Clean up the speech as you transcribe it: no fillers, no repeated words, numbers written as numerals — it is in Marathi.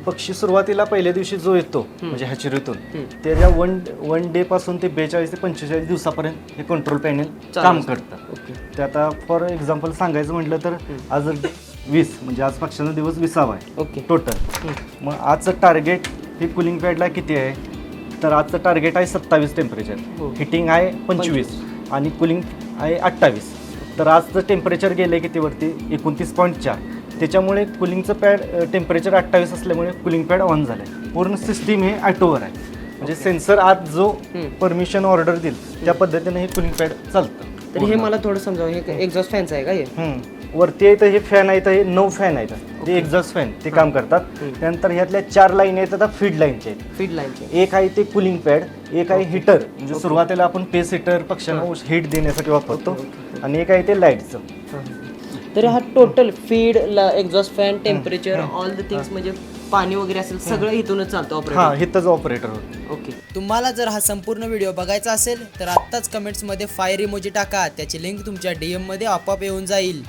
पक्षी सुरुवातीला पहिल्या दिवशी जो येतो म्हणजे हॅचरीतून त्याच्या वन डे पासून ते 42 ते 45 दिवसापर्यंत हे कंट्रोल पॅनल काम करतं. ते आता फॉर एक्झाम्पल सांगायचं म्हटलं तर आज 20 म्हणजे आज पक्ष्यांचा दिवस 20वा आहे टोटल. मग आजचं टार्गेट हे कुलिंग पॅडला किती आहे तर आजचं टार्गेट आहे 27 टेम्परेचर, हिटिंग आहे 25 आणि कुलिंग आहे 28. तर आजचं टेम्परेचर गेलं आहे कितीवरती 29.4. त्याच्यामुळे कुलिंगचं पॅड टेम्परेचर 28 असल्यामुळे कुलिंग पॅड ऑन झालं आहे. पूर्ण सिस्टीम हे ऑटोवर आहे म्हणजे सेन्सर आज जो परमिशन ऑर्डर देईल त्या पद्धतीने हे कुलिंग पॅड चालतं. तर हे मला थोडं समजावं, हे एक्झॉस्ट फॅनचं आहे का हे? वरती आहे तर हे फॅन आहेत, हे 9 फॅन आहेत ते एक्झॉस्ट फॅन ते काम करतात. त्यानंतर ह्यातल्या 4 लाईन आहेत आता फीड लाईनचे आहेत. फीड लाईनचे एक आहे ते कुलिंग पॅड, एक आहे हीटर म्हणजे सुरुवातीला आपण पेस हीटर पक्ष्यांना हीट देण्यासाठी वापरतो आणि एक आहे ते लाईटचं. तर हा total feed, exhaust fan, temperature, all the things म्हणजे पाणी वगैरे असेल सगळं इथूनच चालतं ऑपरेटर. हां, इथंच ऑपरेटर होतो. ओके. तुम्हाला जर हा संपूर्ण व्हिडिओ बघायचा असेल तर आत्ताच कमेंट्समध्ये फायर इमोजी टाका, त्याची लिंक तुमच्या DM मध्ये आपोआप येऊन जाईल.